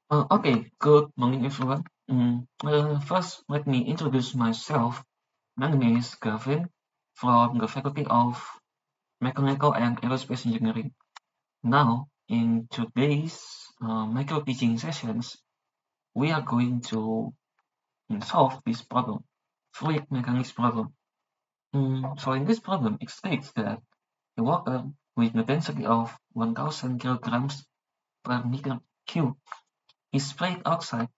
Okay, good morning, everyone. First, let me introduce myself. My name is Gavin from the Faculty of Mechanical and Aerospace Engineering. Now, in today's micro teaching sessions, we are going to solve this problem, fluid mechanics problem. So in this problem, it states that a water with a density of 1,000 kilograms per meter cube is sprayed outside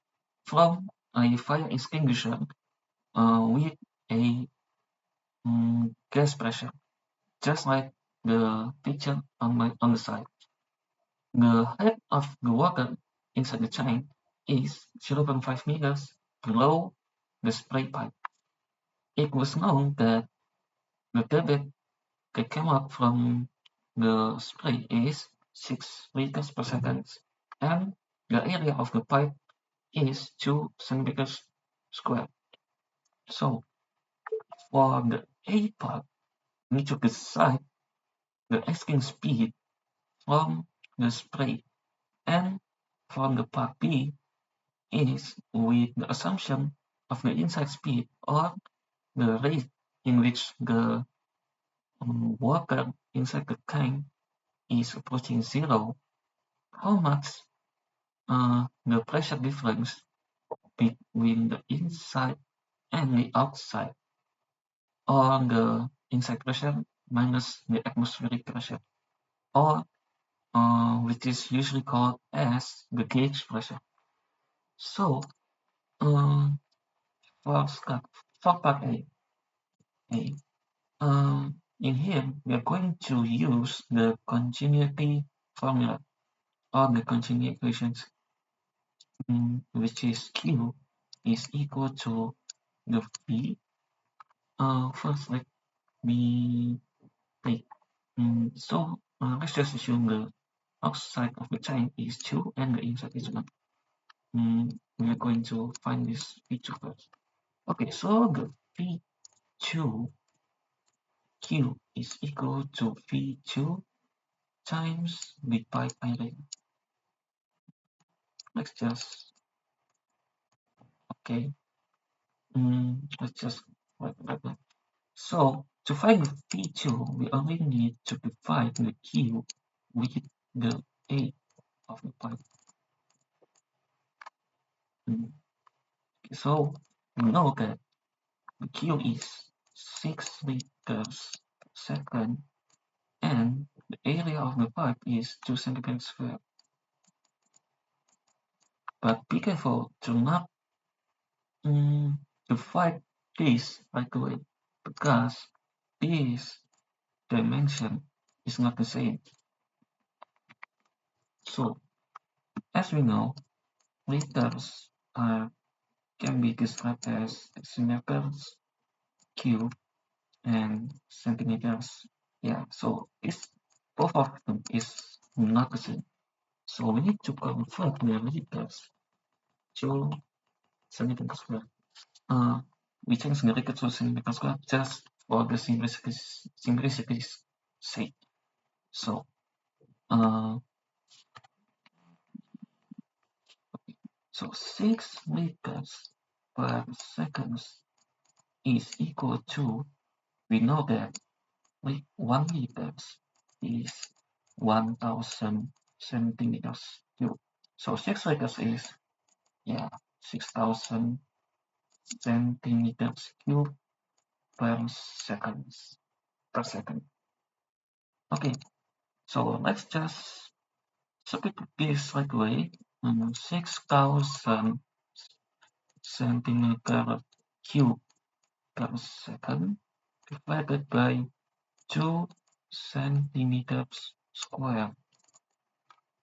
from a fire extinguisher with a gas pressure, just like the picture on the side. The height of the water inside the tank is 0.5 meters below the spray pipe. It was known that the debit that came up from the spray is 6 liters per second, and the area of the pipe is 2 centimeters squared. So for the A part, we need to decide the asking speed from the spray, and from the part B is with the assumption of the inside speed or the rate in which the water inside the tank is approaching zero, how much the pressure difference between the inside and the outside, or the inside pressure minus the atmospheric pressure, or which is usually called as the gauge pressure. So, um, for start, for part A, in here we are going to use the continuity formula or the continuity equations, which is Q is equal to the V. First, let me take. Let's just assume the outside of the tank is 2 and the inside is 1. We are going to find this V2 first. Okay, so the V2 Q is equal to V2 times the pipe area. Let's just, okay, let's just write that. So to find the V2, we only need to divide the Q with the A of the pipe. So we know that the Q is 6 liters per second, and the area of the pipe is 2 centimeters squared. But be careful to not divide this right away, because this dimension is not the same. So as we know, liters can be described as centimeters cube and centimeters. Yeah, so it's both of them is not the same. So we need to convert the liters to centimeters square. We change the liters to centimeters square just for the simplicity's sake. So uh, so 6 liters per second is equal to, we know that 1 liters is 1,000 centimeters cube. So 6 liters is, 6,000 centimeters cube per second. Okay, so let's just split this right away. 6,000 centimeter cube per second divided by 2 centimeters square,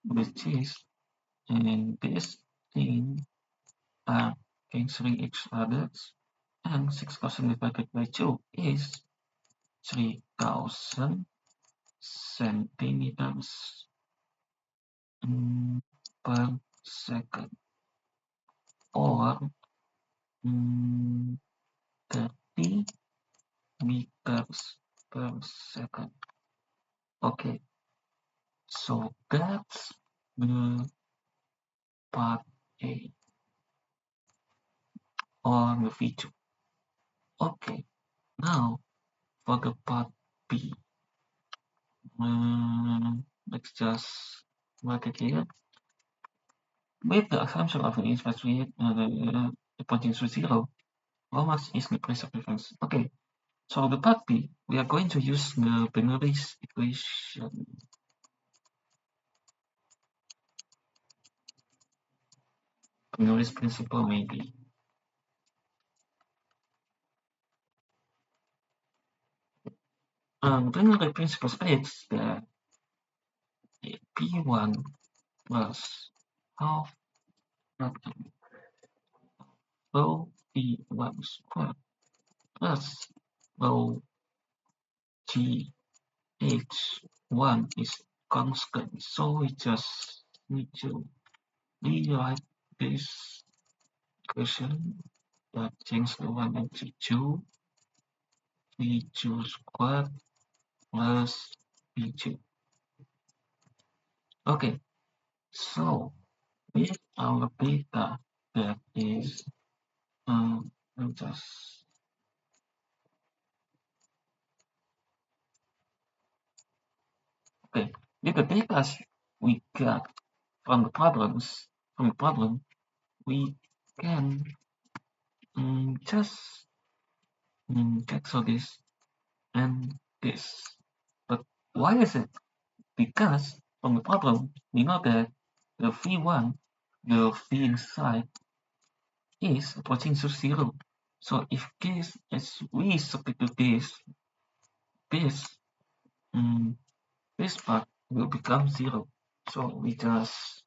which is, and this thing are cancelling each other, and 6,000 divided by 2 is 3,000 centimeters per second, or 30 meters per second. Okay, so that's the part A on the V2. Okay, now for the part B. Let's just mark it here. With the assumption of an interest rate pointing to 0, how much is the price of reference? Okay, so the part B, we are going to use the Bernoulli's equation. Bernoulli's principle, maybe. Bernoulli's principle states that P1 plus half rho P1 squared plus rho GH1 is constant. So we just need to rewrite this equation that change the 1 into 2, V2 squared plus V2. Okay, so with our beta that is let me just okay, with the data we got from the problem, we can just cancel this and this. But why is it? Because from the problem, we know that the V1, the V inside, is approaching to 0. So if this, as we substitute this, this part will become 0. So we just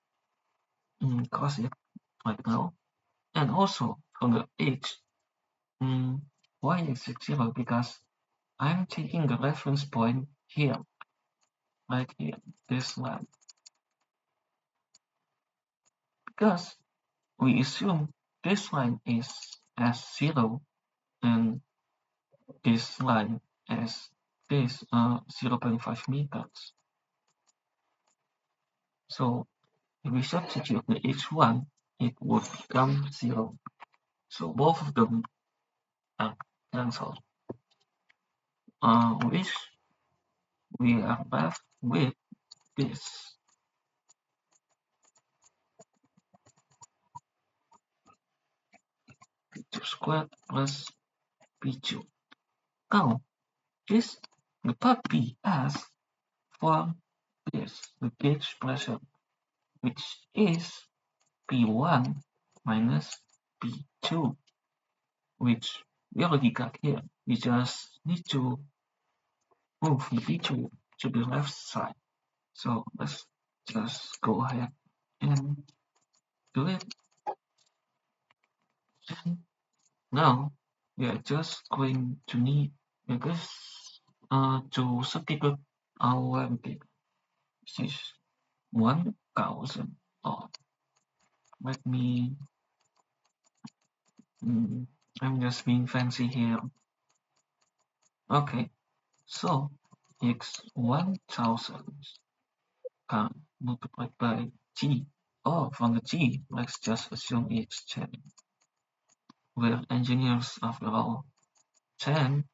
cross it right now. And also from the edge, why is it 0? Because I'm taking the reference point here, right here, this line. Because we assume this line is as 0 and this line as this 0.5 meters. So if we substitute the h1, it would become 0. So both of them are cancelled, which we are left with this. P2 squared plus P2. Now, this the part B asks for this, the gauge pressure, which is P1 minus P2, which we already got here. We just need to move the P2 to the left side. So let's just go ahead and do it. And now we are just going to need to substitute our bit. This is 1000. Oh, let me. I'm just being fancy here. Okay, so x 1000 multiplied by g. Oh, from the g, let's just assume it's 10. We're engineers after all. 10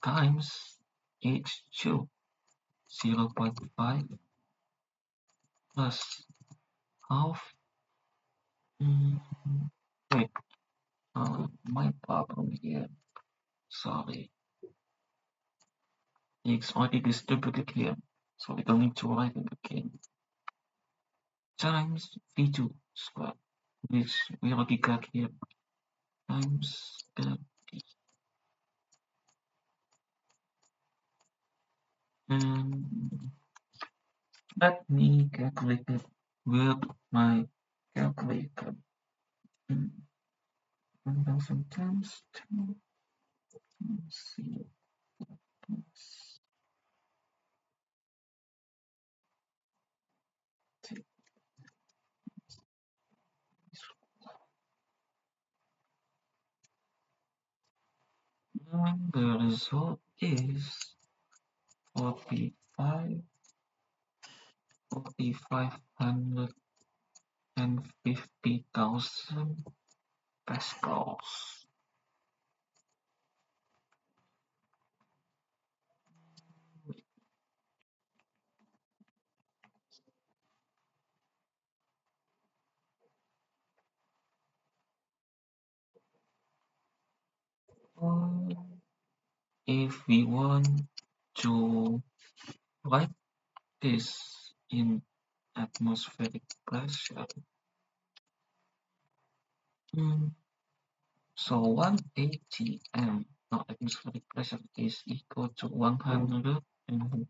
times h2, 0.5 plus half. Wait, my problem here. Sorry. It's already distributed here, so we don't need to write it again. Times v2 squared, which we already got here, times the p. And let me calculate it with my calculator. 1000 times 10. See. And the result is 4500 and 50,000 pascals. If we want to write this in atmospheric pressure, hmm, so 1 atm atmospheric pressure is equal to 100 and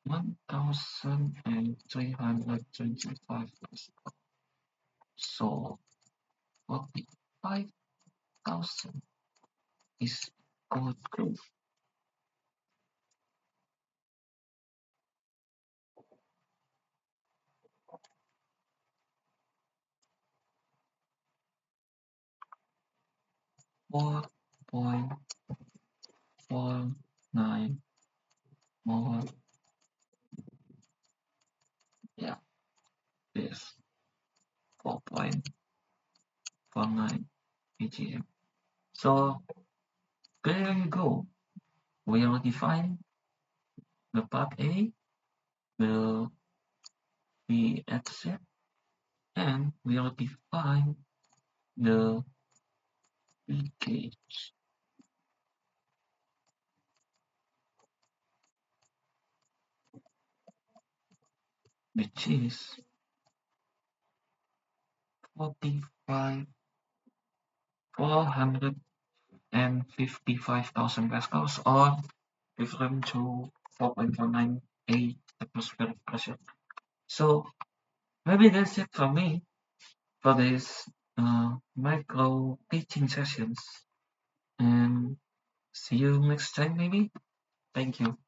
1,325 pascal. So 45,000 is equal to 4.49 more. Yeah, this 4.49 atm. So there you go. We already find the part A will be accept, and we already find the leakage, which is 45 455,000 pascals, or equivalent to 4.498 atmospheric pressure. So maybe that's it for me for this micro teaching sessions, and see you next time maybe. Thank you.